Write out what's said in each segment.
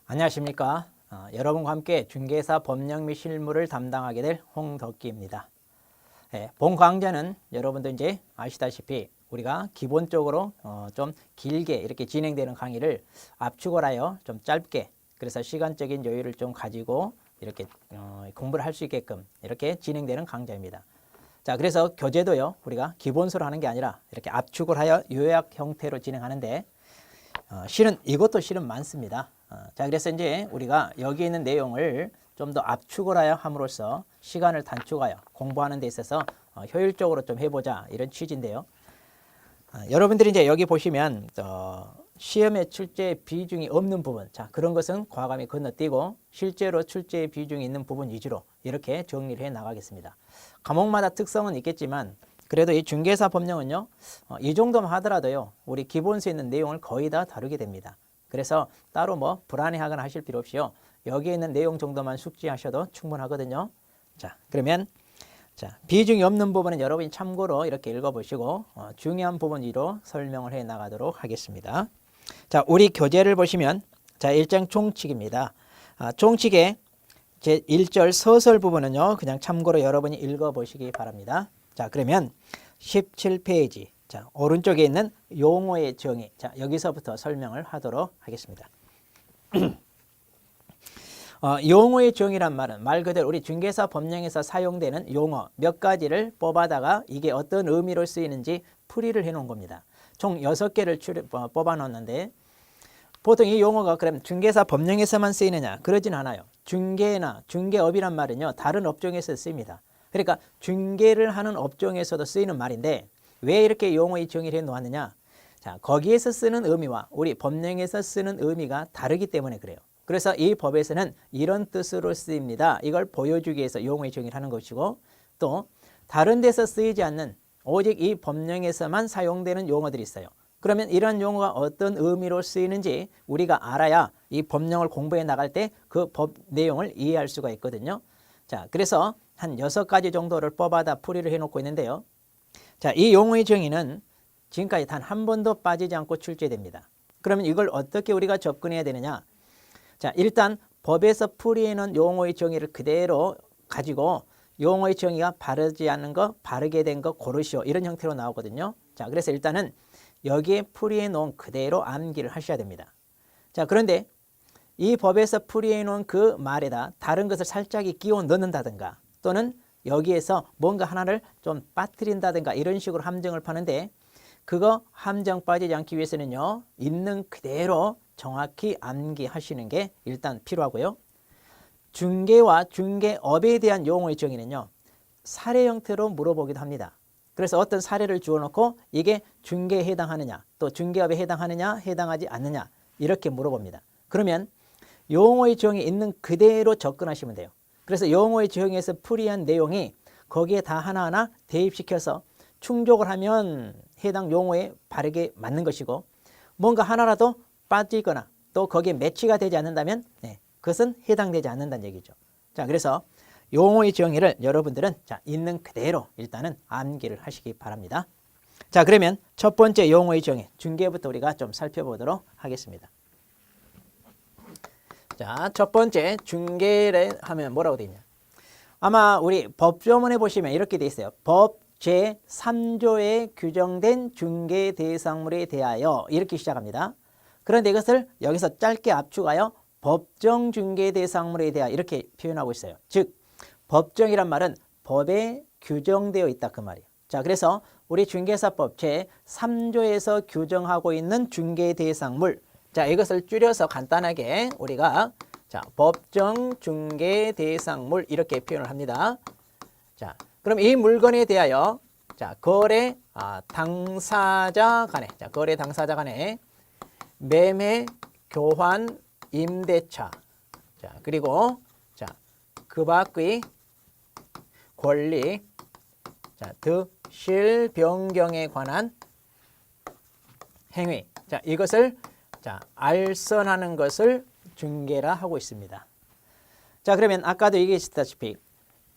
안녕하십니까. 여러분과 함께 중개사 법령 및 실무를 담당하게 될 홍덕기입니다. 본 강좌는 여러분도 이제 아시다시피 우리가 기본적으로 좀 길게 이렇게 진행되는 강의를 압축을 하여 좀 짧게, 그래서 시간적인 여유를 좀 가지고 이렇게 공부를 할 수 있게끔 이렇게 진행되는 강좌입니다. 자, 그래서 교재도요, 우리가 기본서로 하는 게 아니라 이렇게 압축을 하여 요약 형태로 진행하는데 실은 이것도 실은 많습니다. 자, 그래서 이제 우리가 여기 있는 내용을 좀 더 압축을 하여 함으로써 시간을 단축하여 공부하는 데 있어서 효율적으로 좀 해보자, 이런 취지인데요. 여러분들이 이제 여기 보시면 시험에 출제 비중이 없는 부분, 자, 그런 것은 과감히 건너뛰고 실제로 출제 비중이 있는 부분 위주로 이렇게 정리를 해 나가겠습니다. 과목마다 특성은 있겠지만 그래도 이 중개사 법령은요, 이 정도만 하더라도요, 우리 기본서에 있는 내용을 거의 다 다루게 됩니다. 그래서 따로 뭐 불안해하거나 하실 필요 없이요, 여기에 있는 내용 정도만 숙지하셔도 충분하거든요. 자, 그러면 비중이 없는 부분은 여러분이 참고로 이렇게 읽어보시고 중요한 부분 위로 설명을 해 나가도록 하겠습니다. 자, 우리 교재를 보시면 자, 1장 총칙입니다. 총칙의 제 1절 서설 부분은요, 그냥 참고로 여러분이 읽어보시기 바랍니다. 자, 그러면 17페이지, 자, 오른쪽에 있는 용어의 정의, 자, 여기서부터 설명을 하도록 하겠습니다. 용어의 정의란 말은 말 그대로 우리 중개사 법령에서 사용되는 용어 몇 가지를 뽑아다가 이게 어떤 의미로 쓰이는지 풀이를 해 놓은 겁니다. 총 6개를 뽑아 놓았는데, 보통 이 용어가 그럼 중개사 법령에서만 쓰이느냐? 그러진 않아요. 중개나 중개업이란 말은요, 다른 업종에서 쓰입니다. 그러니까 중개를 하는 업종에서도 쓰이는 말인데 왜 이렇게 용어의 정의를 해 놓았느냐? 자, 거기에서 쓰는 의미와 우리 법령에서 쓰는 의미가 다르기 때문에 그래요. 그래서 이 법에서는 이런 뜻으로 쓰입니다. 이걸 보여주기 위해서 용어의 정의를 하는 것이고, 또 다른 데서 쓰이지 않는 오직 이 법령에서만 사용되는 용어들이 있어요. 그러면 이런 용어가 어떤 의미로 쓰이는지 우리가 알아야 이 법령을 공부해 나갈 때 그 법 내용을 이해할 수가 있거든요. 자, 그래서 한 6가지 정도를 뽑아다 풀이를 해놓고 있는데요. 자, 이 용어의 정의는 지금까지 단 한 번도 빠지지 않고 출제됩니다. 그러면 이걸 어떻게 우리가 접근해야 되느냐? 자, 일단 법에서 풀이해놓은 용어의 정의를 그대로 가지고 용어의 정의가 바르지 않은 거, 바르게 된 거 고르시오, 이런 형태로 나오거든요. 자, 그래서 일단은 여기에 풀이해 놓은 그대로 암기를 하셔야 됩니다. 자, 그런데 이 법에서 풀이해 놓은 그 말에다 다른 것을 살짝 끼워 넣는다든가 또는 여기에서 뭔가 하나를 좀 빠뜨린다든가 이런 식으로 함정을 파는데, 그거 함정 빠지지 않기 위해서는요, 있는 그대로 정확히 암기하시는 게 일단 필요하고요. 중개와 중개업에 대한 용어의 정의는요, 사례 형태로 물어보기도 합니다. 그래서 어떤 사례를 주어놓고 이게 중개에 해당하느냐, 또 중개업에 해당하느냐, 해당하지 않느냐, 이렇게 물어봅니다. 그러면 용어의 정의 있는 그대로 접근하시면 돼요. 그래서 용어의 정의에서 풀이한 내용이 거기에 다 하나하나 대입시켜서 충족을 하면 해당 용어에 바르게 맞는 것이고, 뭔가 하나라도 빠지거나 또 거기에 매치가 되지 않는다면 그것은 해당되지 않는다는 얘기죠. 자, 그래서 용어의 정의를 여러분들은 있는 그대로 일단은 암기를 하시기 바랍니다. 자, 그러면 첫 번째 용어의 정의, 중개부터 우리가 좀 살펴보도록 하겠습니다. 자, 첫 번째 중개를 하면 뭐라고 되어 있냐? 아마 우리 법조문에 보시면 이렇게 되어 있어요. 법 제3조에 규정된 중개 대상물에 대하여, 이렇게 시작합니다. 그런데 이것을 여기서 짧게 압축하여 법정 중개 대상물에 대하여 이렇게 표현하고 있어요. 즉 법정이란 말은 법에 규정되어 있다, 그 말이에요. 자, 그래서 우리 중개사법 제3조에서 규정하고 있는 중개 대상물, 자, 이것을 줄여서 간단하게 우리가 법정 중개 대상물 이렇게 표현을 합니다. 자, 그럼 이 물건에 대하여 거래 당사자 간에, 거래 당사자 간에 매매, 교환, 임대차, 그리고 그 밖의 권리, 득실 변경에 관한 행위, 이것을 알선하는 것을 중개라 하고 있습니다. 자, 그러면 아까도 얘기했다시피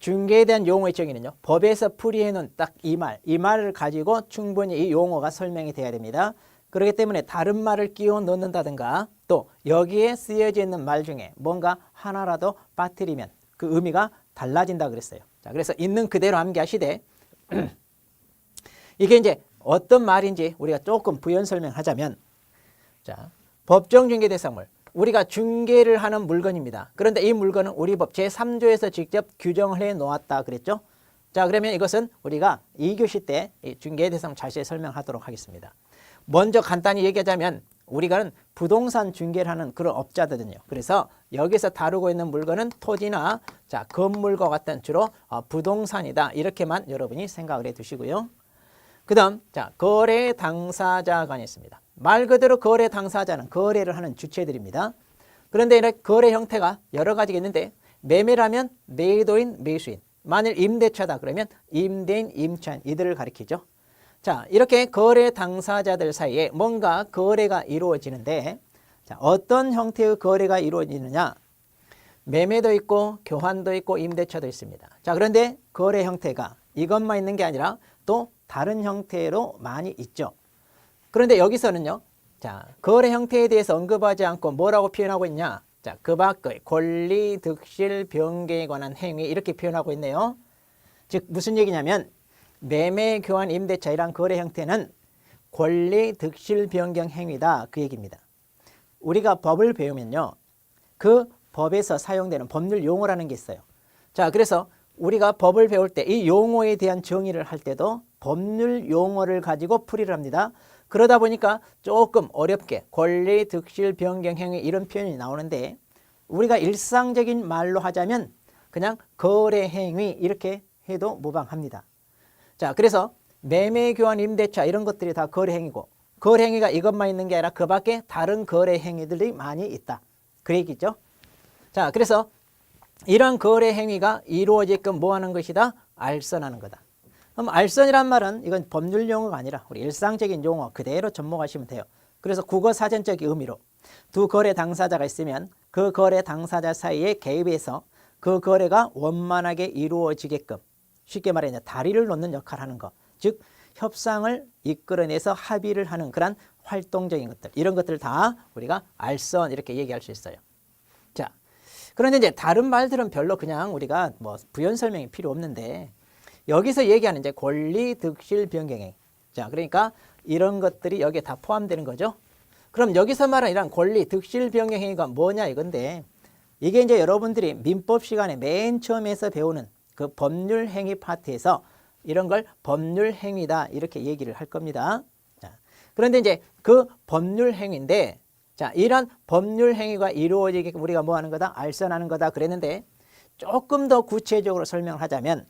중개에 대한 용어의 정의는요, 법에서 풀이해 놓은 딱 이 말을 가지고 충분히 이 용어가 설명이 돼야 됩니다. 그렇기 때문에 다른 말을 끼워 넣는다든가 또 여기에 쓰여져 있는 말 중에 뭔가 하나라도 빠뜨리면 그 의미가 달라진다 그랬어요. 자, 그래서 있는 그대로 암기하시되 이게 이제 어떤 말인지 우리가 조금 부연 설명하자면, 자, 법정 중개 대상물, 우리가 중개를 하는 물건입니다. 그런데 이 물건은 우리 법 제3조에서 직접 규정을 해 놓았다 그랬죠. 자, 그러면 이것은 우리가 2교시 때 중개 대상 자세히 설명하도록 하겠습니다. 먼저 간단히 얘기하자면 우리가 부동산 중개를 하는 그런 업자들은요. 그래서 여기서 다루고 있는 물건은 토지나 자, 건물과 같은 주로 부동산이다. 이렇게만 여러분이 생각을 해 두시고요. 그 다음, 자, 거래 당사자가 있습니다. 말 그대로 거래 당사자는 거래를 하는 주체들입니다. 그런데 이런 거래 형태가 여러 가지가 있는데 매매라면 매도인, 매수인, 만일 임대차다 그러면 임대인, 임차인 이들을 가리키죠. 자, 이렇게 거래 당사자들 사이에 뭔가 거래가 이루어지는데 자, 어떤 형태의 거래가 이루어지느냐? 매매도 있고 교환도 있고 임대차도 있습니다. 자, 그런데 거래 형태가 이것만 있는 게 아니라 또 다른 형태로 많이 있죠. 그런데 여기서는요, 자, 거래 형태에 대해서 언급하지 않고 뭐라고 표현하고 있냐? 자, 그 밖의 권리, 득실, 변경에 관한 행위 이렇게 표현하고 있네요. 즉 무슨 얘기냐면 매매, 교환, 임대차 이란 거래 형태는 권리, 득실, 변경 행위다 그 얘기입니다. 우리가 법을 배우면요, 그 법에서 사용되는 법률 용어라는 게 있어요. 자, 그래서 우리가 법을 배울 때 이 용어에 대한 정의를 할 때도 법률 용어를 가지고 풀이를 합니다. 그러다 보니까 조금 어렵게 권리, 득실, 변경 행위 이런 표현이 나오는데 우리가 일상적인 말로 하자면 그냥 거래 행위 이렇게 해도 무방합니다. 자, 그래서 매매, 교환, 임대차 이런 것들이 다 거래 행위고 거래 행위가 이것만 있는 게 아니라 그 밖에 다른 거래 행위들이 많이 있다. 그 얘기죠. 자, 그래서 이런 거래 행위가 이루어지게끔 뭐 하는 것이다? 알선하는 거다. 그럼 알선이란 말은 이건 법률 용어가 아니라 우리 일상적인 용어 그대로 접목하시면 돼요. 그래서 국어 사전적 의미로 두 거래 당사자가 있으면 그 거래 당사자 사이에 개입해서 그 거래가 원만하게 이루어지게끔 쉽게 말해 이제 다리를 놓는 역할을 하는 것. 즉 협상을 이끌어내서 합의를 하는 그런 활동적인 것들. 이런 것들을 다 우리가 알선 이렇게 얘기할 수 있어요. 자, 그런데 이제 다른 말들은 별로 그냥 우리가 뭐 부연 설명이 필요 없는데 여기서 얘기하는 이제 권리, 득실, 변경행. 자, 그러니까 이런 것들이 여기에 다 포함되는 거죠. 그럼 여기서 말하는 이런 권리, 득실, 변경 행위가 뭐냐 이건데 이게 이제 여러분들이 민법 시간에 맨 처음에서 배우는 그 법률 행위 파트에서 이런 걸 법률 행위다 이렇게 얘기를 할 겁니다. 자, 그런데 이제 그 법률 행위인데 자, 이런 법률 행위가 이루어지게 우리가 뭐 하는 거다? 알선하는 거다 그랬는데 조금 더 구체적으로 설명을 하자면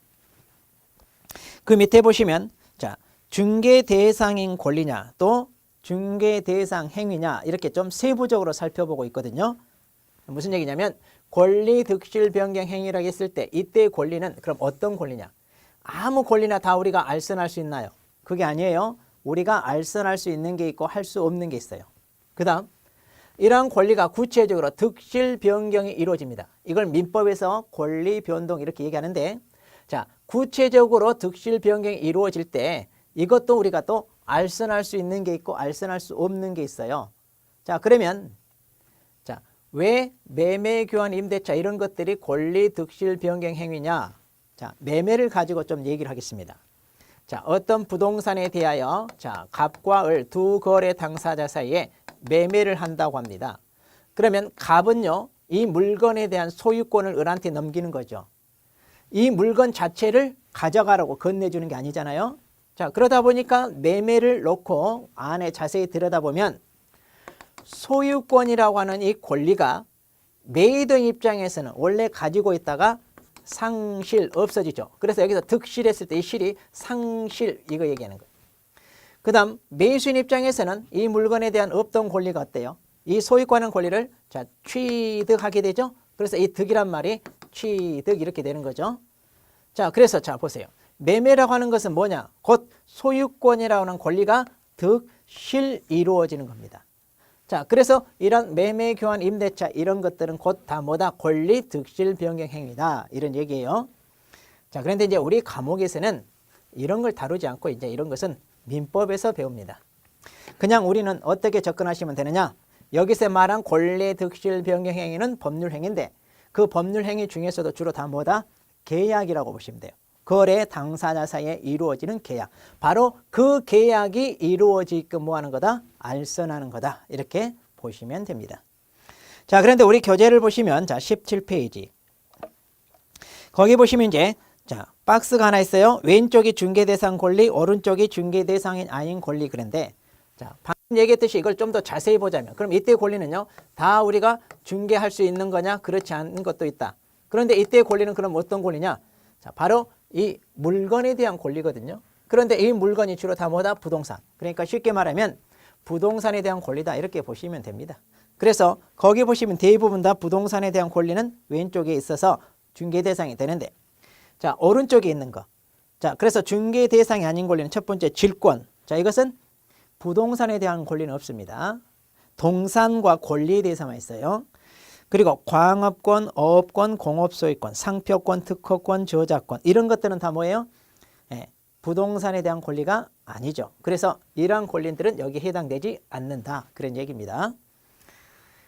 그 밑에 보시면 자, 중개 대상인 권리냐 또 중개 대상 행위냐 이렇게 좀 세부적으로 살펴보고 있거든요. 무슨 얘기냐면 권리, 득실, 변경 행위라고 했을 때 이때의 권리는 그럼 어떤 권리냐? 아무 권리나 다 우리가 알선할 수 있나요? 그게 아니에요. 우리가 알선할 수 있는 게 있고 할 수 없는 게 있어요. 그 다음 이러한 권리가 구체적으로 득실 변경이 이루어집니다. 이걸 민법에서 권리 변동 이렇게 얘기하는데 자, 구체적으로 득실 변경이 이루어질 때 이것도 우리가 또 알선할 수 있는 게 있고 알선할 수 없는 게 있어요. 자, 그러면 자, 왜 매매, 교환, 임대차 이런 것들이 권리, 득실 변경 행위냐? 자, 매매를 가지고 좀 얘기를 하겠습니다. 자, 어떤 부동산에 대하여 자, 갑과 을 두 거래 당사자 사이에 매매를 한다고 합니다. 그러면 갑은요, 이 물건에 대한 소유권을 을한테 넘기는 거죠. 이 물건 자체를 가져가라고 건네주는 게 아니잖아요. 자, 그러다 보니까 매매를 놓고 안에 자세히 들여다보면 소유권이라고 하는 이 권리가 매도인 입장에서는 원래 가지고 있다가 상실, 없어지죠. 그래서 여기서 득실했을 때 이 실이 상실 이거 얘기하는 거예요. 그 다음 매수인 입장에서는 이 물건에 대한 없던 권리가 어때요? 이 소유권의 권리를 자, 취득하게 되죠. 그래서 이 득이란 말이 취득 이렇게 되는 거죠. 자, 그래서 자 보세요. 매매라고 하는 것은 뭐냐? 곧 소유권이라고 하는 권리가 득실 이루어지는 겁니다. 자, 그래서 이런 매매, 교환, 임대차 이런 것들은 곧 다 뭐다? 권리, 득실, 변경 행위다. 이런 얘기예요. 자, 그런데 이제 우리 과목에서는 이런 걸 다루지 않고 이제 이런 것은 민법에서 배웁니다. 그냥 우리는 어떻게 접근하시면 되느냐? 여기서 말한 권리, 득실, 변경 행위는 법률 행위인데 그 법률 행위 중에서도 주로 다 뭐다? 계약이라고 보시면 돼요. 거래 당사자 사이에 이루어지는 계약. 바로 그 계약이 이루어지게끔 뭐 하는 거다? 알선하는 거다. 이렇게 보시면 됩니다. 자, 그런데 우리 교재를 보시면 자, 17페이지. 거기 보시면 이제 자, 박스가 하나 있어요. 왼쪽이 중개대상 권리, 오른쪽이 중개대상이 아닌 권리. 그런데 자, 방금 얘기했듯이 이걸 좀 더 자세히 보자면 그럼 이때 권리는요. 다 우리가 중개할 수 있는 거냐? 그렇지 않은 것도 있다. 그런데 이때의 권리는 그럼 어떤 권리냐? 자, 바로 이 물건에 대한 권리거든요. 그런데 이 물건이 주로 다 뭐다? 부동산. 그러니까 쉽게 말하면 부동산에 대한 권리다. 이렇게 보시면 됩니다. 그래서 거기 보시면 대부분 다 부동산에 대한 권리는 왼쪽에 있어서 중개 대상이 되는데 자, 오른쪽에 있는 거. 자, 그래서 중개 대상이 아닌 권리는 첫 번째 질권. 자, 이것은 부동산에 대한 권리는 없습니다. 동산과 권리에 대해서만 있어요. 그리고 광업권, 어업권, 공업소유권, 상표권, 특허권, 저작권 이런 것들은 다 뭐예요? 예, 부동산에 대한 권리가 아니죠. 그래서 이러한 권리들은 여기에 해당되지 않는다. 그런 얘기입니다.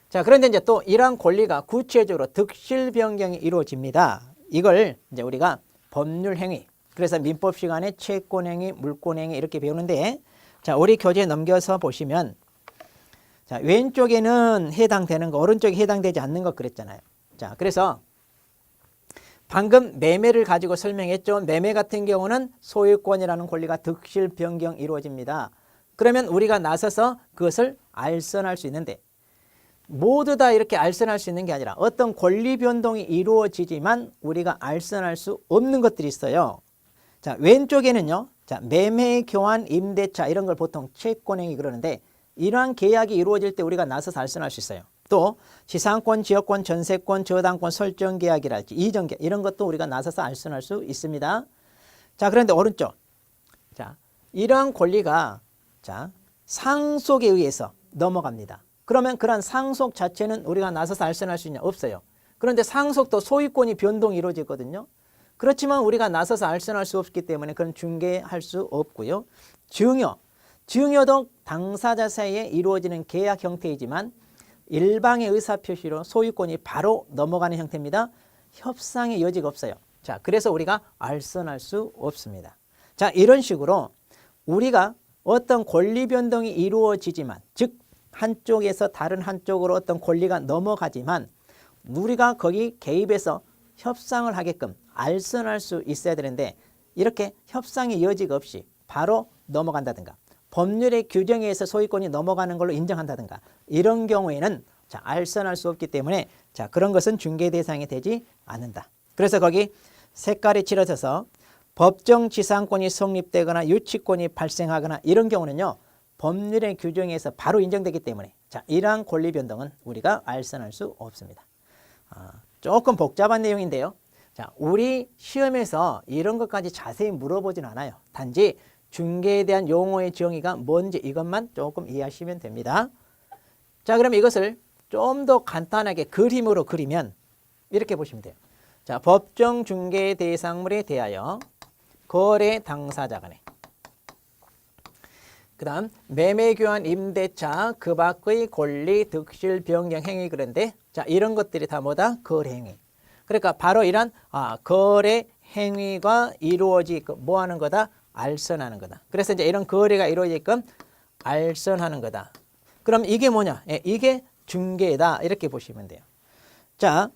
자, 그런데 이제 또 이러한 권리가 구체적으로 득실 변경이 이루어집니다. 이걸 이제 우리가 법률 행위, 그래서 민법 시간에 채권 행위, 물권 행위 이렇게 배우는데 자, 우리 교재에 넘겨서 보시면 자, 왼쪽에는 해당되는 거, 오른쪽에 해당되지 않는 것 그랬잖아요. 자, 그래서 방금 매매를 가지고 설명했죠. 매매 같은 경우는 소유권이라는 권리가 득실 변경 이루어집니다. 그러면 우리가 나서서 그것을 알선할 수 있는데 모두 다 이렇게 알선할 수 있는 게 아니라 어떤 권리 변동이 이루어지지만 우리가 알선할 수 없는 것들이 있어요. 자, 왼쪽에는요. 자, 매매, 교환, 임대차 이런 걸 보통 채권행위 그러는데 이러한 계약이 이루어질 때 우리가 나서서 알선할 수 있어요. 또 지상권, 지역권, 전세권, 저당권 설정 계약이랄지 이전 계약 이런 것도 우리가 나서서 알선할 수 있습니다. 자, 그런데 오른쪽. 자, 이러한 권리가 자, 상속에 의해서 넘어갑니다. 그러면 그런 상속 자체는 우리가 나서서 알선할 수 있냐? 없어요. 그런데 상속도 소유권이 변동이 이루어지거든요. 그렇지만 우리가 나서서 알선할 수 없기 때문에 그런 중개할 수 없고요. 증여도 당사자 사이에 이루어지는 계약 형태이지만 일방의 의사표시로 소유권이 바로 넘어가는 형태입니다. 협상의 여지가 없어요. 자, 그래서 우리가 알선할 수 없습니다. 자, 이런 식으로 우리가 어떤 권리 변동이 이루어지지만 즉 한쪽에서 다른 한쪽으로 어떤 권리가 넘어가지만 우리가 거기 개입해서 협상을 하게끔 알선할 수 있어야 되는데 이렇게 협상의 여지가 없이 바로 넘어간다든가 법률의 규정에 의해서 소유권이 넘어가는 걸로 인정한다든가 이런 경우에는 자, 알선할 수 없기 때문에 자, 그런 것은 중개 대상이 되지 않는다. 그래서 거기 색깔이 칠해져서 법정 지상권이 성립되거나 유치권이 발생하거나 이런 경우는요. 법률의 규정에서 바로 인정되기 때문에 자, 이러한 권리 변동은 우리가 알선할 수 없습니다. 조금 복잡한 내용인데요. 자, 우리 시험에서 이런 것까지 자세히 물어보진 않아요. 단지 중개에 대한 용어의 정의가 뭔지 이것만 조금 이해하시면 됩니다. 자, 그럼 이것을 좀 더 간단하게 그림으로 그리면 이렇게 보시면 돼요. 자, 법정 중개 대상물에 대하여 거래 당사자 간에 그 다음 매매, 교환, 임대차, 그 밖의 권리, 득실, 변경 행위 그런데 자, 이런 것들이 다 뭐다? 거래 행위. 그러니까 바로 이런 거래 행위가 이루어지게끔 뭐 하는 거다? 알선하는 거다. 그래서 이제 이런 거래가 이루어지게끔 알선하는 거다. 그럼 이게 뭐냐? 예, 이게 중개다. 이렇게 보시면 돼요. 자,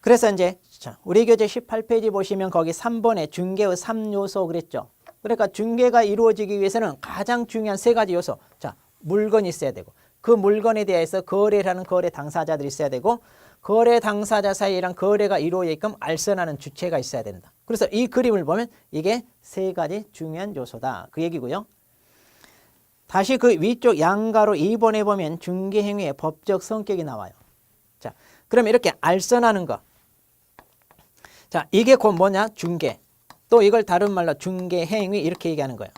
그래서 이제 자, 우리 교재 18페이지 보시면 거기 3번에 중개의 3요소 그랬죠. 그러니까 중개가 이루어지기 위해서는 가장 중요한 세 가지 요소. 자, 물건이 있어야 되고 그 물건에 대해서 거래를 하는 거래 당사자들이 있어야 되고 거래 당사자 사이에랑 거래가 이루어지게끔 알선하는 주체가 있어야 된다. 그래서 이 그림을 보면 이게 세 가지 중요한 요소다. 그 얘기고요. 다시 그 위쪽 양가로 2번에 보면 중개행위의 법적 성격이 나와요. 자, 그럼 이렇게 알선하는 거. 자, 이게 곧 뭐냐? 중개. 또 이걸 다른 말로 중개행위 이렇게 얘기하는 거예요.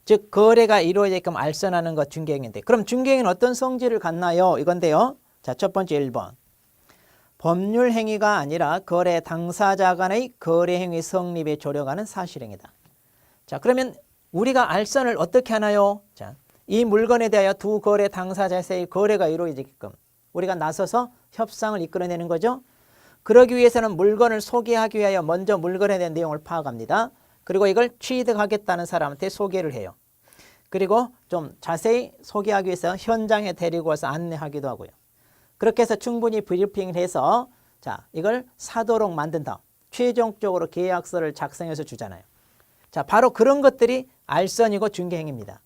즉 거래가 이루어지게끔 알선하는 것 중개행위인데 그럼 중개행위는 어떤 성질을 갖나요? 이건데요. 자, 첫 번째 1번. 법률 행위가 아니라 거래 당사자 간의 거래 행위 성립에 조력하는 사실행위다. 자, 그러면 우리가 알선을 어떻게 하나요? 자, 이 물건에 대하여 두 거래 당사자 사이의 거래가 이루어지게끔 우리가 나서서 협상을 이끌어내는 거죠. 그러기 위해서는 물건을 소개하기 위하여 먼저 물건에 대한 내용을 파악합니다. 그리고 이걸 취득하겠다는 사람한테 소개를 해요. 그리고 좀 자세히 소개하기 위해서 현장에 데리고 와서 안내하기도 하고요. 그렇게 해서 충분히 브리핑을 해서 자, 이걸 사도록 만든 다음 최종적으로 계약서를 작성해서 주잖아요. 자, 바로 그런 것들이 알선이고 중개행위입니다.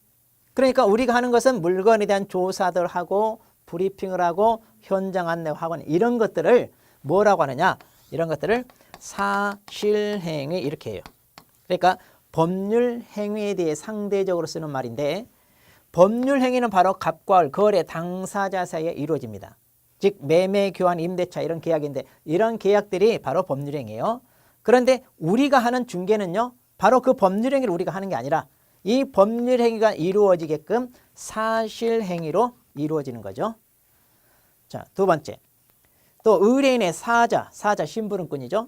그러니까 우리가 하는 것은 물건에 대한 조사들 하고 브리핑을 하고 현장 안내하고 이런 것들을 뭐라고 하느냐? 이런 것들을 사실행위 이렇게 해요. 그러니까 법률 행위에 대해 상대적으로 쓰는 말인데 법률 행위는 바로 갑과 을, 거래 당사자 사이에 이루어집니다. 즉 매매, 교환, 임대차 이런 계약인데 이런 계약들이 바로 법률 행위예요. 그런데 우리가 하는 중개는요. 바로 그 법률 행위를 우리가 하는 게 아니라 이 법률 행위가 이루어지게끔 사실 행위로 이루어지는 거죠. 자, 두 번째. 또 의뢰인의 사자 심부름꾼이죠.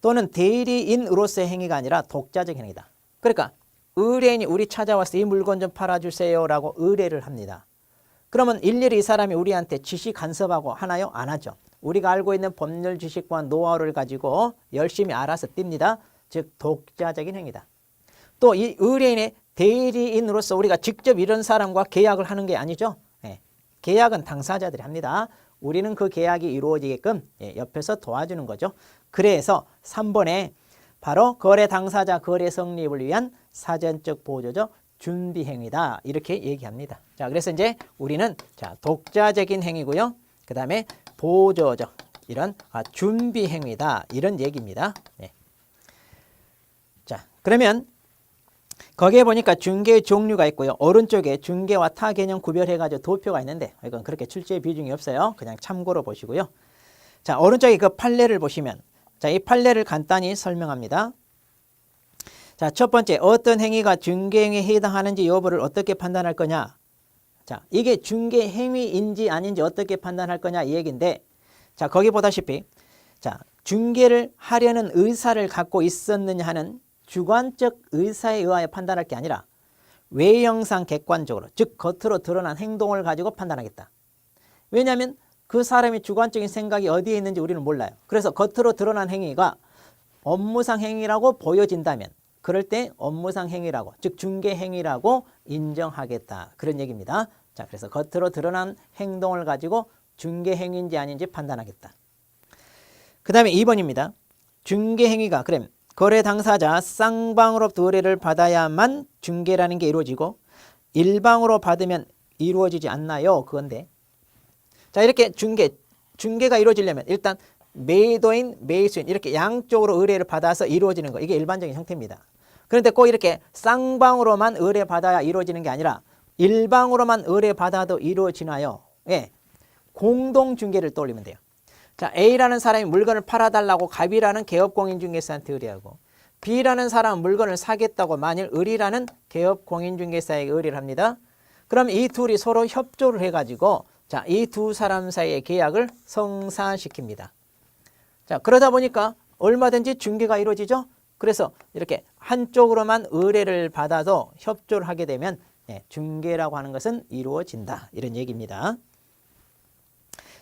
또는 대리인으로서의 행위가 아니라 독자적 행위다. 그러니까 의뢰인이 우리 찾아와서 이 물건 좀 팔아주세요 라고 의뢰를 합니다. 그러면 일일이 이 사람이 우리한테 지시 간섭하고 하나요? 안 하죠. 우리가 알고 있는 법률 지식과 노하우를 가지고 열심히 알아서 띱니다. 즉 독자적인 행위다. 또 이 의뢰인의 대리인으로서 우리가 직접 이런 사람과 계약을 하는 게 아니죠. 계약은 당사자들이 합니다. 우리는 그 계약이 이루어지게끔 옆에서 도와주는 거죠. 그래서 3번에 바로 거래 당사자 거래 성립을 위한 사전적 보조적 준비 행위다. 이렇게 얘기합니다. 자, 그래서 이제 우리는 자, 독자적인 행위고요. 그 다음에 보조적 이런 준비 행위다. 이런 얘기입니다. 자, 그러면 거기에 보니까 중개의 종류가 있고요. 오른쪽에 중개와 타 개념 구별해가지고 도표가 있는데 이건 그렇게 출제 비중이 없어요. 그냥 참고로 보시고요. 자, 오른쪽에 그 판례를 보시면 자, 이 판례를 간단히 설명합니다. 자, 첫 번째 어떤 행위가 중개행위에 해당하는지 여부를 어떻게 판단할 거냐. 자, 이게 중개행위인지 아닌지 어떻게 판단할 거냐 이 얘기인데 자, 거기 보다시피 자, 중개를 하려는 의사를 갖고 있었느냐 하는 주관적 의사에 의하여 판단할 게 아니라 외형상 객관적으로 즉 겉으로 드러난 행동을 가지고 판단하겠다. 왜냐하면 그 사람의 주관적인 생각이 어디에 있는지 우리는 몰라요. 그래서 겉으로 드러난 행위가 업무상 행위라고 보여진다면 그럴 때 업무상 행위라고 즉 중개 행위라고 인정하겠다. 그런 얘기입니다. 자, 그래서 겉으로 드러난 행동을 가지고 중개 행위인지 아닌지 판단하겠다. 그 다음에 2번입니다. 중개 행위가 그럼 거래 당사자 쌍방으로부터 의뢰를 받아야만 중개라는 게 이루어지고 일방으로 받으면 이루어지지 않나요? 그건데 자, 이렇게 중개가 이루어지려면 일단 매도인, 매수인 이렇게 양쪽으로 의뢰를 받아서 이루어지는 거 이게 일반적인 형태입니다. 그런데 꼭 이렇게 쌍방으로만 의뢰받아야 이루어지는 게 아니라 일방으로만 의뢰받아도 이루어지나요? 공동중개를 떠올리면 돼요. 자, A라는 사람이 물건을 팔아달라고 갑이라는 개업공인중개사한테 의뢰하고 B라는 사람은 물건을 사겠다고 만일 을이라는 개업공인중개사에게 의뢰를 합니다. 그럼 이 둘이 서로 협조를 해가지고 자, 이 두 사람 사이의 계약을 성사시킵니다. 자, 그러다 보니까 얼마든지 중개가 이루어지죠. 그래서 이렇게 한쪽으로만 의뢰를 받아도 협조를 하게 되면 중개라고 하는 것은 이루어진다. 이런 얘기입니다.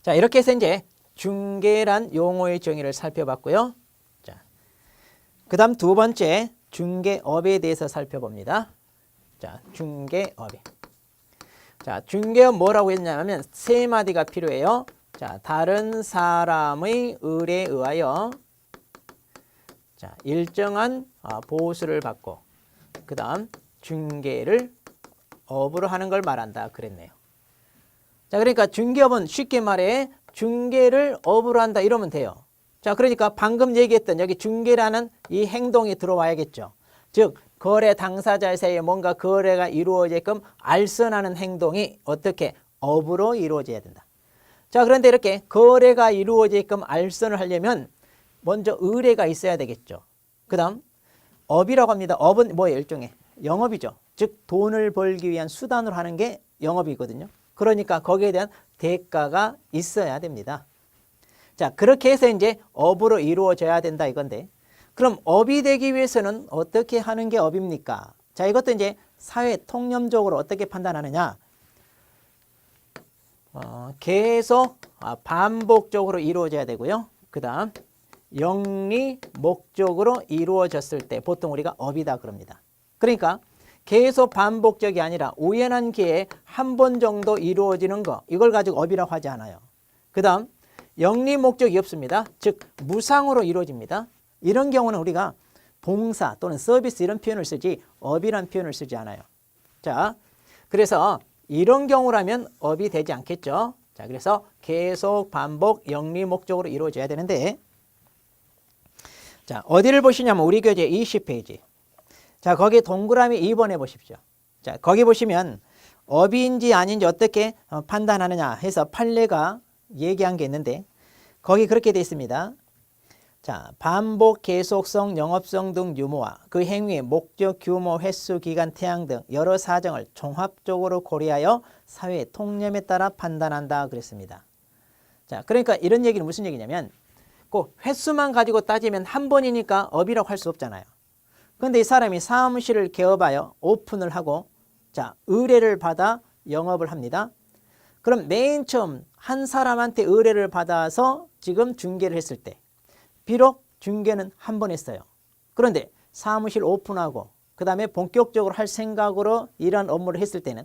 자, 이렇게 해서 이제 중개란 용어의 정의를 살펴봤고요. 자, 그 다음 두 번째 중개업에 대해서 살펴봅니다. 자, 중개업이. 자, 중개업 뭐라고 했냐면 세 마디가 필요해요. 자, 다른 사람의 의뢰에 의하여 자, 일정한 보수를 받고 그 다음 중개를 업으로 하는 걸 말한다 그랬네요. 자, 그러니까 중개업은 쉽게 말해 중개를 업으로 한다 이러면 돼요. 자, 그러니까 방금 얘기했던 여기 중개라는 이 행동이 들어와야겠죠. 즉 거래 당사자 사이에 뭔가 거래가 이루어지게끔 알선하는 행동이 어떻게 업으로 이루어져야 된다. 자, 그런데 이렇게 거래가 이루어지게끔 알선을 하려면 먼저 의뢰가 있어야 되겠죠. 그 다음 업이라고 합니다. 업은 뭐예요? 일종의 영업이죠. 즉 돈을 벌기 위한 수단으로 하는 게 영업이거든요. 그러니까 거기에 대한 대가가 있어야 됩니다. 자, 그렇게 해서 이제 업으로 이루어져야 된다 이건데 그럼 업이 되기 위해서는 어떻게 하는 게 업입니까? 자, 이것도 이제 사회 통념적으로 어떻게 판단하느냐. 계속 반복적으로 이루어져야 되고요. 그 다음 영리 목적으로 이루어졌을 때 보통 우리가 업이다 그럽니다. 그러니까 계속 반복적이 아니라 우연한 기회에 한 번 정도 이루어지는 거, 이걸 가지고 업이라고 하지 않아요. 그 다음 영리 목적이 없습니다. 즉 무상으로 이루어집니다. 이런 경우는 우리가 봉사 또는 서비스 이런 표현을 쓰지 업이란 표현을 쓰지 않아요. 자, 그래서 이런 경우라면 업이 되지 않겠죠. 자, 그래서 계속 반복 영리 목적으로 이루어져야 되는데, 자, 어디를 보시냐면 우리 교재 20페이지. 자, 거기 동그라미 2번 해보십시오. 자, 거기 보시면 업인지 아닌지 어떻게 판단하느냐 해서 판례가 얘기한 게 있는데, 거기 그렇게 되어 있습니다. 자, 반복, 계속성, 영업성 등 유무와 그 행위의 목적, 규모, 횟수, 기간, 태양 등 여러 사정을 종합적으로 고려하여 사회의 통념에 따라 판단한다 그랬습니다. 자, 그러니까 이런 얘기는 무슨 얘기냐면 꼭 횟수만 가지고 따지면 한 번이니까 업이라고 할 수 없잖아요. 그런데 이 사람이 사무실을 개업하여 오픈을 하고 자, 의뢰를 받아 영업을 합니다. 그럼 맨 처음 한 사람한테 의뢰를 받아서 지금 중개를 했을 때 비록 중개는 한 번 했어요. 그런데 사무실 오픈하고 그 다음에 본격적으로 할 생각으로 이런 업무를 했을 때는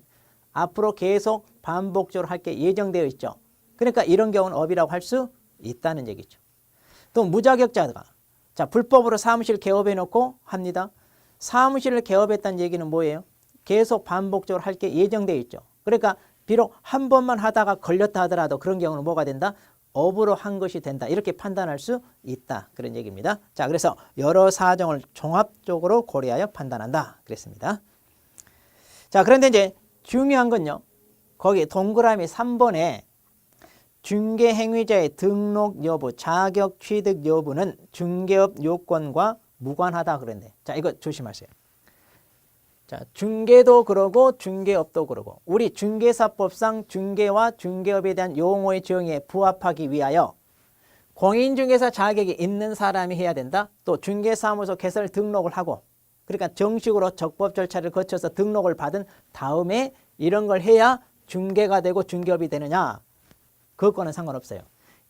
앞으로 계속 반복적으로 할 게 예정되어 있죠. 그러니까 이런 경우는 업이라고 할 수 있다는 얘기죠. 또 무자격자가 자, 불법으로 사무실 개업해 놓고 합니다. 사무실을 개업했다는 얘기는 뭐예요? 계속 반복적으로 할 게 예정되어 있죠. 그러니까 비록 한 번만 하다가 걸렸다 하더라도 그런 경우는 뭐가 된다? 업으로 한 것이 된다. 이렇게 판단할 수 있다. 그런 얘기입니다. 자, 그래서 여러 사정을 종합적으로 고려하여 판단한다. 그랬습니다. 자, 그런데 이제 중요한 건요. 거기 동그라미 3번에 중개행위자의 등록 여부, 자격 취득 여부는 중개업 요건과 무관하다 그랬는데, 자, 이거 조심하세요. 자, 중개도 그러고 중개업도 그러고 우리 중개사법상 중개와 중개업에 대한 용어의 정의에 부합하기 위하여 공인중개사 자격이 있는 사람이 해야 된다. 또 중개사무소 개설 등록을 하고 그러니까 정식으로 적법 절차를 거쳐서 등록을 받은 다음에 이런 걸 해야 중개가 되고 중개업이 되느냐. 그것과는 상관없어요.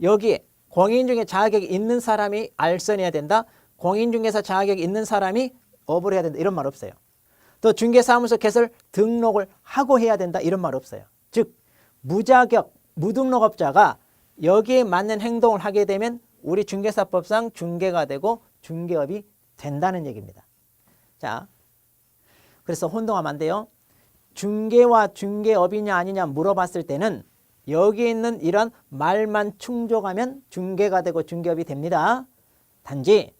여기에 공인중개 자격이 있는 사람이 알선해야 된다. 공인중개사 자격이 있는 사람이 업을 해야 된다. 이런 말 없어요. 또 중개사무소 개설 등록을 하고 해야 된다. 이런 말 없어요. 즉 무자격, 무등록업자가 여기에 맞는 행동을 하게 되면 우리 중개사법상 중개가 되고 중개업이 된다는 얘기입니다. 자, 그래서 혼동하면 안 돼요. 중개와 중개업이냐 아니냐 물어봤을 때는 여기 있는 이런 말만 충족하면 중개가 되고 중개업이 됩니다. 단지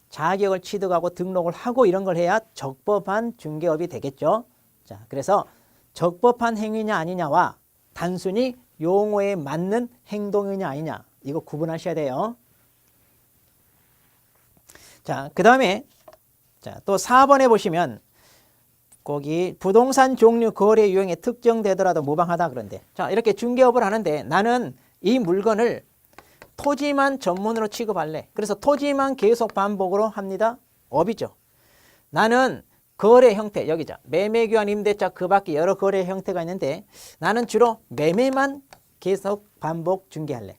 자격을 취득하고 등록을 하고 이런 걸 해야 적법한 중개업이 되겠죠. 자, 그래서 적법한 행위냐 아니냐와 단순히 용어에 맞는 행동이냐 아니냐 이거 구분하셔야 돼요. 자, 그 다음에 자, 또 4번에 보시면 거기 부동산 종류 거래 유형에 특정되더라도 무방하다 그런데 자, 이렇게 중개업을 하는데 나는 이 물건을 토지만 전문으로 취급할래. 그래서 토지만 계속 반복으로 합니다. 업이죠. 나는 거래 형태, 여기죠. 매매 교환 임대차 그 밖에 여러 거래 형태가 있는데 나는 주로 매매만 계속 반복 중개할래.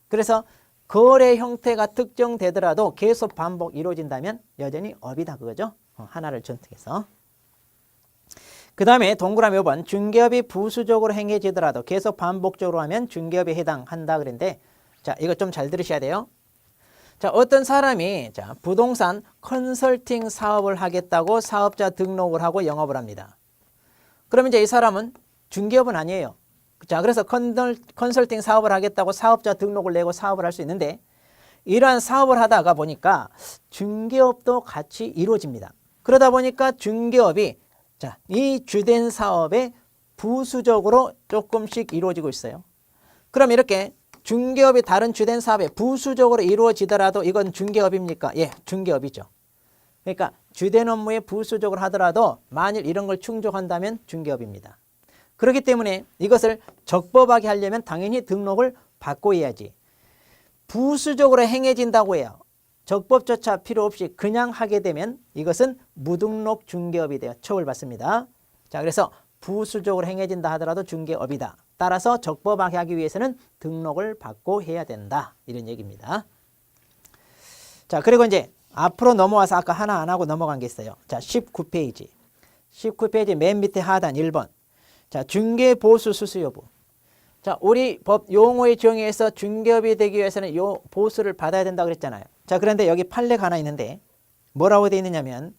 그래서 거래 형태가 특정되더라도 계속 반복 이루어진다면 여전히 업이다 그거죠. 하나를 선택해서. 그 다음에 동그라미 5번 중개업이 부수적으로 행해지더라도 계속 반복적으로 하면 중개업에 해당한다 그랬는데 자, 이거 좀 잘 들으셔야 돼요. 자, 어떤 사람이 자, 부동산 컨설팅 사업을 하겠다고 사업자 등록을 하고 영업을 합니다. 그러면 이제 이 사람은 중개업은 아니에요. 자, 그래서 컨설팅 사업을 하겠다고 사업자 등록을 내고 사업을 할 수 있는데 이러한 사업을 하다가 보니까 중개업도 같이 이루어집니다. 그러다 보니까 중개업이 자, 이 주된 사업에 부수적으로 조금씩 이루어지고 있어요. 그럼 이렇게 중개업이 다른 주된 사업에 부수적으로 이루어지더라도 이건 중개업입니까? 예, 중개업이죠. 그러니까 주된 업무에 부수적으로 하더라도 만일 이런 걸 충족한다면 중개업입니다. 그렇기 때문에 이것을 적법하게 하려면 당연히 등록을 받고 해야지. 부수적으로 행해진다고 해요. 적법조차 필요 없이 그냥 하게 되면 이것은 무등록 중개업이 되어 처벌받습니다. 자, 그래서 부수적으로 행해진다 하더라도 중개업이다. 따라서 적법하게 하기 위해서는 등록을 받고 해야 된다. 이런 얘기입니다. 자, 그리고 이제 앞으로 넘어와서 아까 하나 안 하고 넘어간 게 있어요. 자, 19페이지. 19페이지 맨 밑에 하단 1번. 자, 중개보수 수수 여부. 자, 우리 법 용어의 정의에서 중개업이 되기 위해서는 요 보수를 받아야 된다고 그랬잖아요. 자, 그런데 여기 판례가 하나 있는데 뭐라고 되어 있느냐면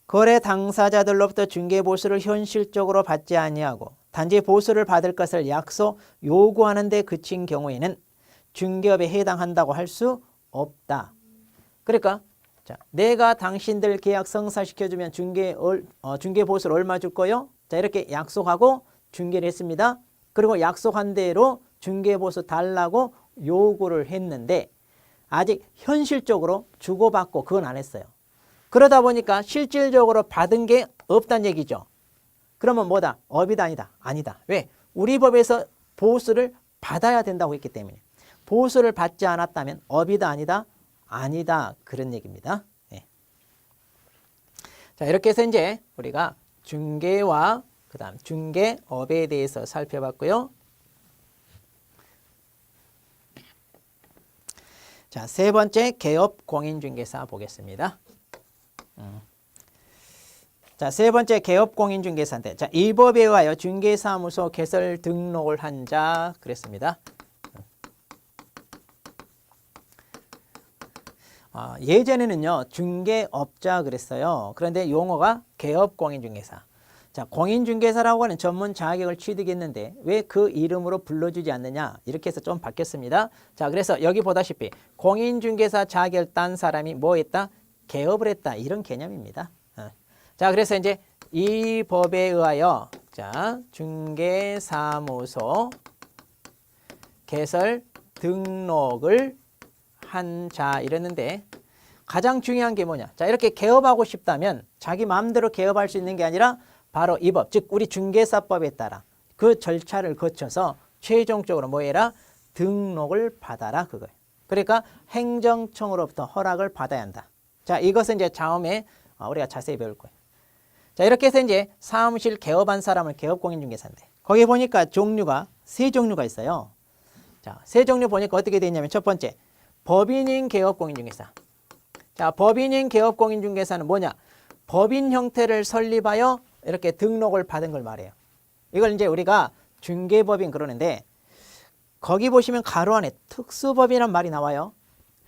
거래 당사자들로부터 중개보수를 현실적으로 받지 아니하고 단지 보수를 받을 것을 약속 요구하는 데 그친 경우에는 중개업에 해당한다고 할 수 없다. 그러니까 자, 내가 당신들 계약 성사시켜주면 중개보수를 얼마 줄 거요? 자, 이렇게 약속하고 중개를 했습니다. 그리고 약속한 대로 중개보수 달라고 요구를 했는데 아직 현실적으로 주고받고 그건 안 했어요. 그러다 보니까 실질적으로 받은 게 없다는 얘기죠. 그러면 뭐다? 업이다 아니다? 아니다. 왜? 우리 법에서 보수를 받아야 된다고 했기 때문에. 보수를 받지 않았다면 업이다 아니다? 아니다. 그런 얘기입니다. 네. 자, 이렇게 해서 이제 우리가 중개와 그 다음 중개업에 대해서 살펴봤고요. 자, 세 번째 개업 공인중개사 보겠습니다. 자, 세 번째 개업 공인중개사인데, 자, 이 법에 의하여 중개사무소 개설 등록을 한 자 그랬습니다. 예전에는요 중개업자 그랬어요. 그런데 용어가 개업 공인중개사. 자, 공인중개사라고 하는 전문 자격을 취득했는데 왜 그 이름으로 불러주지 않느냐 이렇게 해서 좀 바뀌었습니다. 자, 그래서 여기 보다시피 공인중개사 자격을 딴 사람이 뭐 했다? 개업을 했다. 이런 개념입니다. 자, 그래서 이제 이 법에 의하여 자, 중개사무소 개설 등록을 한 자 이랬는데 가장 중요한 게 뭐냐? 자, 이렇게 개업하고 싶다면 자기 마음대로 개업할 수 있는 게 아니라 바로 이 법, 즉 우리 중개사법에 따라 그 절차를 거쳐서 최종적으로 뭐 해라? 등록을 받아라 그거예요. 그러니까 행정청으로부터 허락을 받아야 한다. 자, 이것은 이제 다음에 우리가 자세히 배울 거예요. 자, 이렇게 해서 이제 사무실 개업한 사람을 개업공인중개사인데 거기 보니까 종류가 세 종류가 있어요. 자, 세 종류 보니까 어떻게 되냐면 첫 번째 법인인 개업공인중개사. 자, 법인인 개업공인중개사는 뭐냐? 법인 형태를 설립하여 이렇게 등록을 받은 걸 말해요. 이걸 이제 우리가 중개법인 그러는데 거기 보시면 가로 안에 특수법인이란 말이 나와요.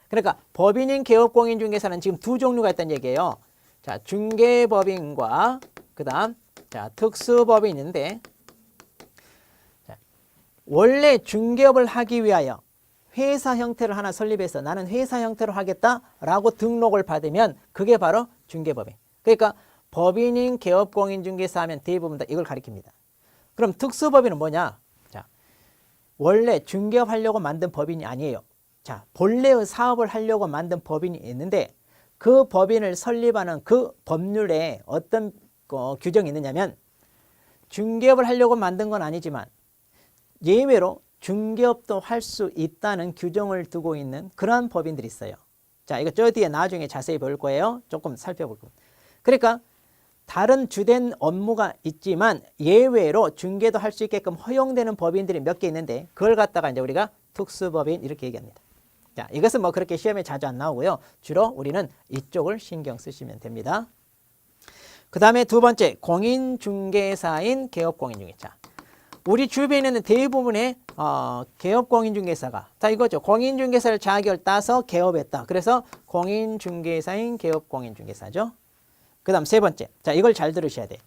그러니까 법인인 개업공인중개사는 지금 두 종류가 있다는 얘기예요. 자, 중개법인과 그 다음 자, 특수법인인데 자, 원래 중개업을 하기 위하여 회사 형태를 하나 설립해서 나는 회사 형태로 하겠다라고 등록을 받으면 그게 바로 중개법인. 그러니까 법인인 개업공인중개사 하면 대부분 다 이걸 가리킵니다. 그럼 특수법인은 뭐냐? 자, 원래 중개업 하려고 만든 법인이 아니에요. 자, 본래의 사업을 하려고 만든 법인이 있는데 그 법인을 설립하는 그 법률에 어떤 규정이 있느냐면 중개업을 하려고 만든 건 아니지만 예외로 중개업도 할 수 있다는 규정을 두고 있는 그러한 법인들이 있어요. 자, 이거 저 뒤에 나중에 자세히 볼 거예요. 조금 살펴볼 거예요. 그러니까 다른 주된 업무가 있지만 예외로 중개도 할 수 있게끔 허용되는 법인들이 몇 개 있는데 그걸 갖다가 이제 우리가 특수법인 이렇게 얘기합니다. 자, 이것은 뭐 그렇게 시험에 자주 안 나오고요. 주로 우리는 이쪽을 신경 쓰시면 됩니다. 그 다음에 두 번째 공인중개사인 개업공인중개사. 우리 주변에 있는 대부분의 개업공인중개사가 다 이거죠. 공인중개사를 자격을 따서 개업했다. 그래서 공인중개사인 개업공인중개사죠. 그 다음 세 번째. 자, 이걸 잘 들으셔야 돼.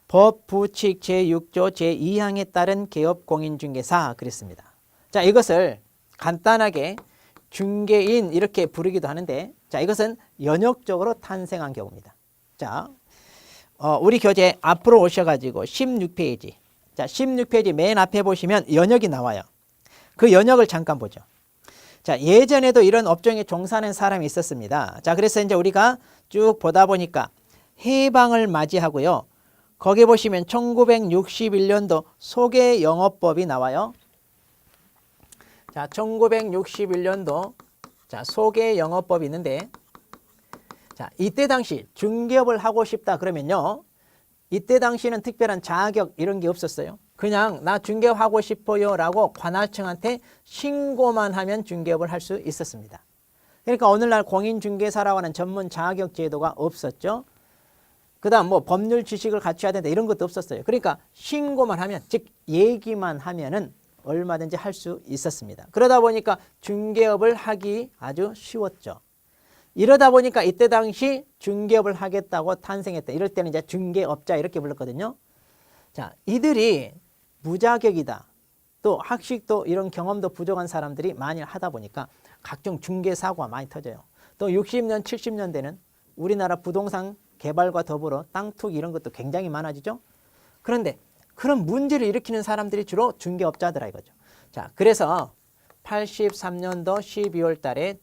법 부칙 제6조 제2항에 따른 개업공인중개사 그랬습니다. 자, 이것을 간단하게 중개인 이렇게 부르기도 하는데 자, 이것은 연역적으로 탄생한 경우입니다. 자, 우리 교재 앞으로 오셔가지고 16페이지. 자, 16페이지 맨 앞에 보시면 연역이 나와요. 그 연역을 잠깐 보죠. 자, 예전에도 이런 업종에 종사하는 사람이 있었습니다. 자, 그래서 이제 우리가 쭉 보다 보니까 해방을 맞이하고요. 거기 보시면 1961년도 소개영업법이 나와요. 자, 1961년도 자, 소개영어법이 있는데, 자, 이때 당시 중개업을 하고 싶다 그러면요, 이때 당시는 특별한 자격 이런 게 없었어요. 그냥 나 중개업 하고 싶어요 라고 관할청한테 신고만 하면 중개업을 할 수 있었습니다. 그러니까 오늘날 공인중개사라고 하는 전문 자격 제도가 없었죠. 그 다음 뭐 법률 지식을 갖춰야 된다 이런 것도 없었어요. 그러니까 신고만 하면, 즉 얘기만 하면은 얼마든지 할 수 있었습니다. 그러다 보니까 중개업을 하기 아주 쉬웠죠. 이러다 보니까 이때 당시 중개업을 하겠다고 탄생했다. 이럴 때는 이제 중개업자 이렇게 불렀거든요. 자, 이들이 무자격이다. 또 학식도 이런 경험도 부족한 사람들이 많이 하다 보니까 각종 중개 사고가 많이 터져요. 또 60년, 70년대는 우리나라 부동산 개발과 더불어 땅 투기 이런 것도 굉장히 많아지죠. 그런데 그런 문제를 일으키는 사람들이 주로 중개업자더라 이거죠. 자, 그래서 83년도 12월 달에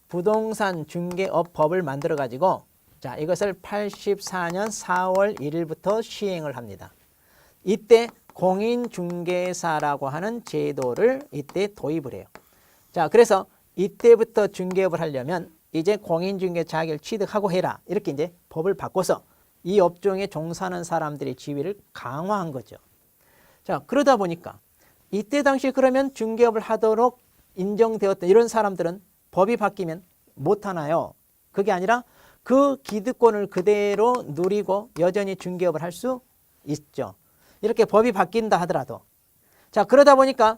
부동산 중개업 법을 만들어 가지고, 자, 이것을 84년 4월 1일부터 시행을 합니다. 이때 공인중개사라고 하는 제도를 이때 도입을 해요. 자, 그래서 이때부터 중개업을 하려면 이제 공인중개 자격을 취득하고 해라. 이렇게 이제 법을 바꿔서 이 업종에 종사하는 사람들의 지위를 강화한 거죠. 자, 그러다 보니까 이때 당시 그러면 중개업을 하도록 인정되었던 이런 사람들은 법이 바뀌면 못하나요? 그게 아니라 그 기득권을 그대로 누리고 여전히 중개업을 할 수 있죠. 이렇게 법이 바뀐다 하더라도. 자, 그러다 보니까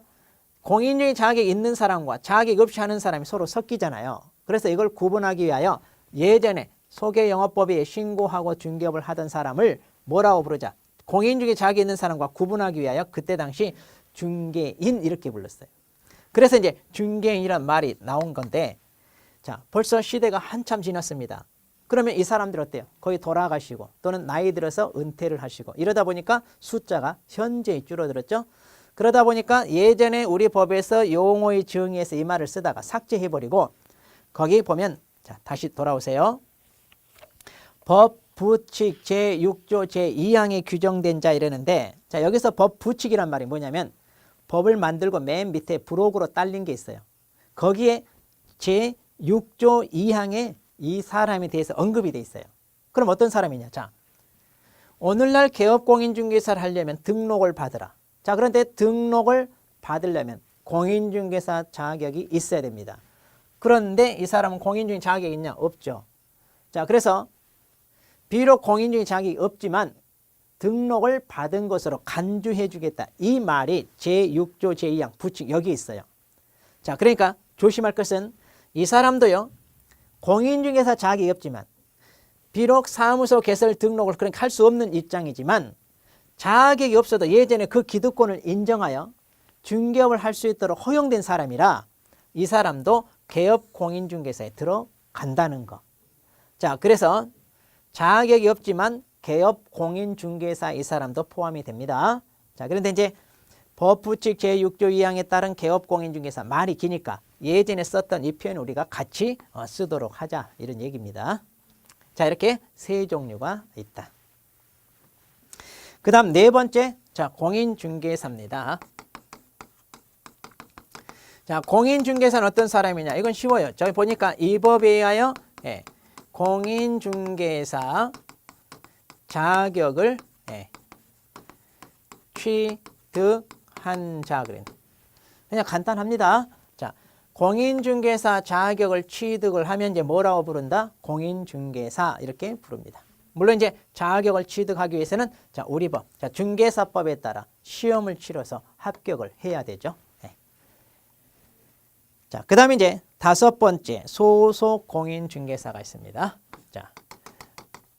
공인중개 자격이 있는 사람과 자격 없이 하는 사람이 서로 섞이잖아요. 그래서 이걸 구분하기 위하여 예전에 소개영어법에 신고하고 중개업을 하던 사람을 뭐라고 부르자? 공인중개 자격이 있는 사람과 구분하기 위하여 그때 당시 중개인 이렇게 불렀어요. 그래서 이제 중개인이란 말이 나온 건데, 자, 벌써 시대가 한참 지났습니다. 그러면 이 사람들 어때요? 거의 돌아가시고 또는 나이 들어서 은퇴를 하시고 이러다 보니까 숫자가 현저히 줄어들었죠. 그러다 보니까 예전에 우리 법에서 용어의 정의에서 이 말을 쓰다가 삭제해버리고 거기 보면, 자, 다시 돌아오세요. 법 부칙 제6조 제2항에 규정된 자 이러는데, 자, 여기서 법 부칙이란 말이 뭐냐면 법을 만들고 맨 밑에 부록으로 딸린 게 있어요. 거기에 제6조 2항에 이 사람에 대해서 언급이 돼 있어요. 그럼 어떤 사람이냐? 자, 오늘날 개업공인중개사를 하려면 등록을 받으라. 자, 그런데 등록을 받으려면 공인중개사 자격이 있어야 됩니다. 그런데 이 사람은 공인중개 자격이 있냐? 없죠. 자, 그래서 비록 공인중개 자격이 없지만 등록을 받은 것으로 간주해 주겠다. 이 말이 제6조 제2항 부칙 여기 있어요. 자, 그러니까 조심할 것은 이 사람도요, 공인중개사 자격이 없지만 비록 사무소 개설 등록을 그렇게 할 수 없는 입장이지만 자격이 없어도 예전에 그 기득권을 인정하여 중개업을 할 수 있도록 허용된 사람이라 이 사람도 개업 공인중개사에 들어간다는 거. 자, 그래서 자격이 없지만 개업 공인중개사 이 사람도 포함이 됩니다. 자, 그런데 이제 법부칙 제6조 2항에 따른 개업 공인중개사 말이 기니까 예전에 썼던 이 표현을 우리가 같이 쓰도록 하자 이런 얘기입니다. 자, 이렇게 세 종류가 있다. 그 다음 네 번째, 자, 공인중개사입니다. 자, 공인중개사는 어떤 사람이냐? 이건 쉬워요. 저기 보니까 이 법에 의하여 공인중개사 자격을 취득한 자 그래. 그냥 간단합니다. 자, 공인중개사 자격을 취득을 하면 이제 뭐라고 부른다? 공인중개사 이렇게 부릅니다. 물론 이제 자격을 취득하기 위해서는 자, 우리 법, 자, 중개사법에 따라 시험을 치러서 합격을 해야 되죠. 자, 그 다음에 이제 다섯 번째 소속 공인중개사가 있습니다. 자,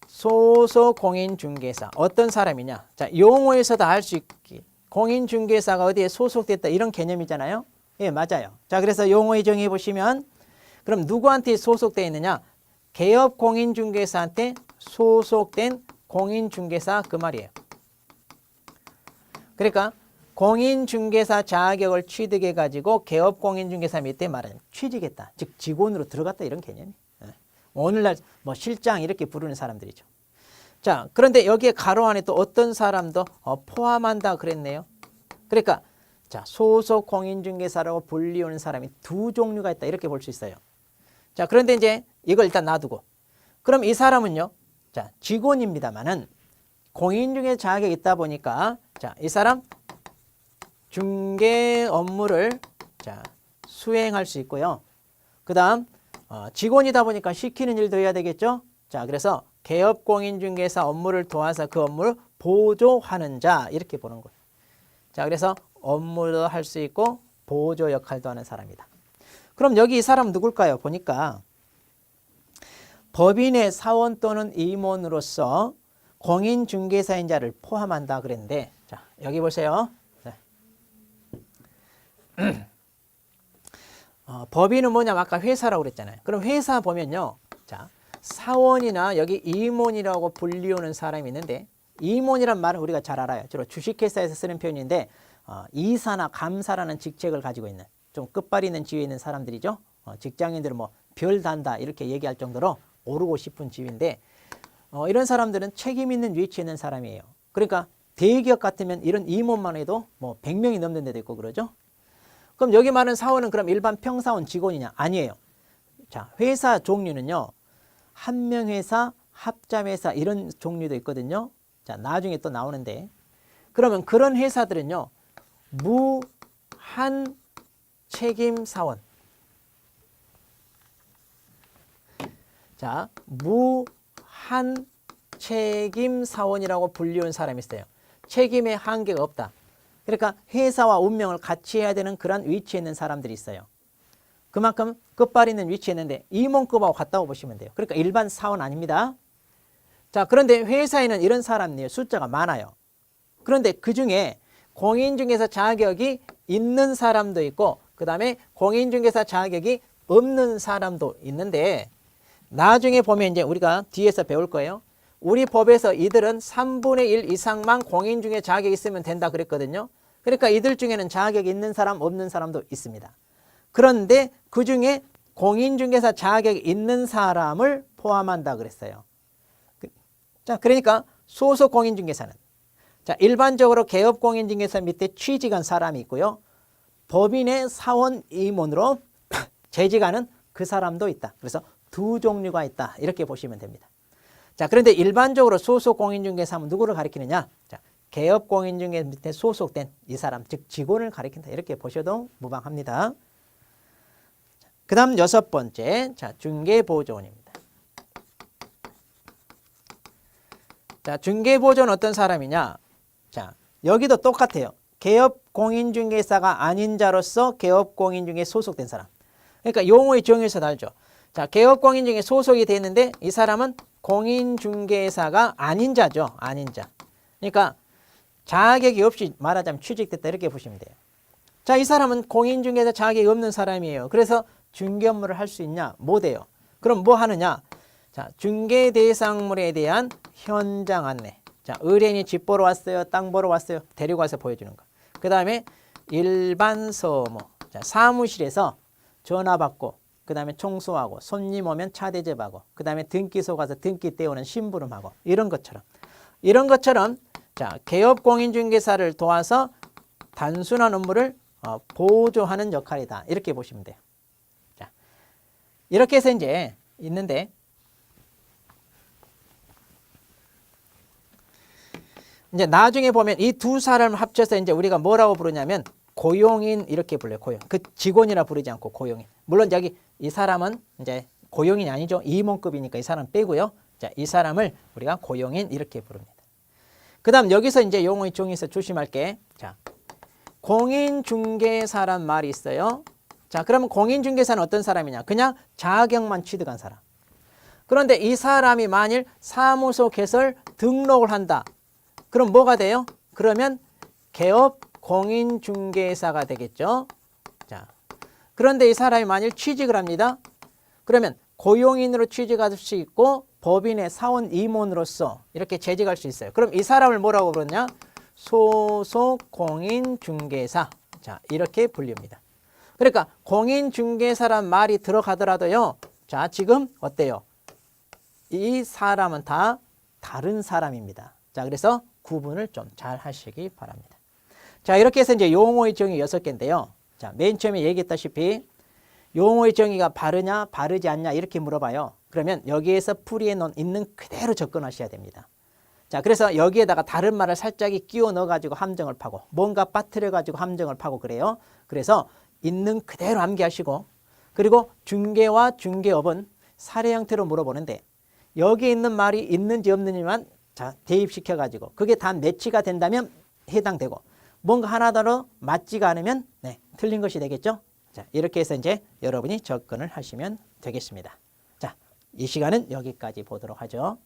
소속 공인중개사 어떤 사람이냐? 자, 용어에서도 알 수 있기. 공인중개사가 어디에 소속됐다 이런 개념이잖아요. 예, 맞아요. 자, 그래서 용어의 정의 보시면 그럼 누구한테 소속되어 있느냐? 개업 공인중개사한테 소속된 공인중개사 그 말이에요. 그러니까 공인중개사 자격을 취득해가지고 개업 공인중개사 밑에 말하는 취직했다. 즉 직원으로 들어갔다 이런 개념이. 오늘날 뭐 실장 이렇게 부르는 사람들이죠. 자, 그런데 여기에 가로 안에 또 어떤 사람도 포함한다 그랬네요. 그러니까 자, 소속 공인중개사라고 불리우는 사람이 두 종류가 있다. 이렇게 볼 수 있어요. 자, 그런데 이제 이걸 일단 놔두고. 그럼 이 사람은요. 자, 직원입니다만은 공인중개사 자격이 있다 보니까 자, 이 사람 중개 업무를 자, 수행할 수 있고요. 그 다음 직원이다 보니까 시키는 일도 해야 되겠죠. 자, 그래서 개업공인중개사 업무를 도와서 그 업무를 보조하는 자 이렇게 보는 거예요. 자, 그래서 업무도 할 수 있고 보조 역할도 하는 사람이다. 그럼 여기 이 사람 누굴까요? 보니까 법인의 사원 또는 임원으로서 공인중개사인 자를 포함한다 그랬는데 자, 여기 보세요. 네. 법인은 뭐냐면 아까 회사라고 그랬잖아요. 그럼 회사 보면요. 자, 사원이나 여기 임원이라고 불리우는 사람이 있는데 임원이란 말은 우리가 잘 알아요. 주로 주식회사에서 쓰는 표현인데 이사나 감사라는 직책을 가지고 있는 좀 끝발 있는 지위에 있는 사람들이죠. 직장인들은 뭐 별 단다 이렇게 얘기할 정도로 오르고 싶은 지위인데 이런 사람들은 책임 있는 위치에 있는 사람이에요. 그러니까 대기업 같으면 이런 임원만 해도 뭐 100명이 넘는 데도 있고 그러죠. 그럼 여기 말하는 사원은 그럼 일반 평사원 직원이냐? 아니에요. 자, 회사 종류는요. 한명회사, 합자회사 이런 종류도 있거든요. 자, 나중에 또 나오는데 그러면 그런 회사들은요. 무한 책임 사원. 자, 무한 책임 사원이라고 불리는 사람이 있어요. 책임의 한계가 없다. 그러니까 회사와 운명을 같이 해야 되는 그런 위치에 있는 사람들이 있어요. 그만큼 끝발 있는 위치에 있는데 임원급하고 같다고 보시면 돼요. 그러니까 일반 사원 아닙니다. 자, 그런데 회사에는 이런 사람들이 숫자가 많아요. 그런데 그중에 공인중개사 자격이 있는 사람도 있고 그 다음에 공인중개사 자격이 없는 사람도 있는데 나중에 보면 이제 우리가 뒤에서 배울 거예요. 우리 법에서 이들은 3분의 1 이상만 공인중개 자격이 있으면 된다 그랬거든요. 그러니까 이들 중에는 자격이 있는 사람 없는 사람도 있습니다. 그런데 그중에 공인중개사 자격이 있는 사람을 포함한다 그랬어요. 자, 그러니까 소속 공인중개사는 자, 일반적으로 개업 공인중개사 밑에 취직한 사람이 있고요. 법인의 사원 임원으로 재직하는 그 사람도 있다. 그래서 두 종류가 있다. 이렇게 보시면 됩니다. 자, 그런데 일반적으로 소속 공인중개사 하면 누구를 가리키느냐? 자, 개업 공인중개사 밑에 소속된 이 사람, 즉 직원을 가리킨다. 이렇게 보셔도 무방합니다. 그 다음 6번째, 자, 중개보조원입니다. 자, 중개보조는 어떤 사람이냐? 자, 여기도 똑같아요. 개업 공인중개사가 아닌 자로서 개업 공인중개사에 소속된 사람. 그러니까 용어의 정의에서 달죠. 자, 개업 공인중개사에 소속이 되어 있는데 이 사람은 공인중개사가 아닌 자죠. 아닌 자. 그러니까 자격이 없이 말하자면 취직됐다 이렇게 보시면 돼요. 자, 이 사람은 공인중개사 자격이 없는 사람이에요. 그래서 중개 업무를 할 수 있냐? 못해요. 그럼 뭐 하느냐? 자, 중개 대상물에 대한 현장 안내. 자, 의뢰인이 집 보러 왔어요. 땅 보러 왔어요. 데리고 와서 보여주는 거. 그 다음에 일반 서무. 자, 사무실에서 전화 받고 그 다음에 청소하고 손님 오면 차 대접하고 그 다음에 등기소 가서 등기 떼우는 심부름하고 이런 것처럼 자, 개업 공인중개사를 도와서 단순한 업무를 보조하는 역할이다. 이렇게 보시면 돼요. 자, 이렇게 해서 이제 있는데 이제 나중에 보면 이 두 사람을 합쳐서 이제 우리가 뭐라고 부르냐면 고용인 이렇게 불러요. 고용. 그 직원이라 부르지 않고 고용인. 물론 여기 이 사람은 이제 고용인이 아니죠. 임원급이니까 이 사람 빼고요. 자, 이 사람을 우리가 고용인 이렇게 부릅니다. 그 다음 여기서 이제 용어의 종에서 조심할 게 자, 공인중개사란 말이 있어요. 자, 그러면 공인중개사는 어떤 사람이냐? 그냥 자격만 취득한 사람. 그런데 이 사람이 만일 사무소 개설 등록을 한다. 그럼 뭐가 돼요? 그러면 개업 공인중개사가 되겠죠. 자, 그런데 이 사람이 만일 취직을 합니다. 그러면 고용인으로 취직할 수 있고 법인의 사원 임원으로서 이렇게 재직할 수 있어요. 그럼 이 사람을 뭐라고 부르냐? 소속 공인중개사. 자, 이렇게 불립니다. 그러니까 공인중개사란 말이 들어가더라도요. 자, 지금 어때요? 이 사람은 다 다른 사람입니다. 자, 그래서 구분을 좀 잘 하시기 바랍니다. 자, 이렇게 해서 이제 용어의 정의 6개인데요. 자, 맨 처음에 얘기했다시피 용어의 정의가 바르냐, 바르지 않냐 이렇게 물어봐요. 그러면 여기에서 풀이에 있는 그대로 접근하셔야 됩니다. 자, 그래서 여기에다가 다른 말을 살짝 끼워 넣어가지고 함정을 파고 뭔가 빠뜨려가지고 함정을 파고 그래요. 그래서 있는 그대로 암기하시고 그리고 중개와 중개업은 사례 형태로 물어보는데 여기 있는 말이 있는지 없는지만 자, 대입시켜가지고 그게 다 매치가 된다면 해당되고 뭔가 하나 더 맞지가 않으면 네, 틀린 것이 되겠죠. 자, 이렇게 해서 이제 여러분이 접근을 하시면 되겠습니다. 자, 이 시간은 여기까지 보도록 하죠.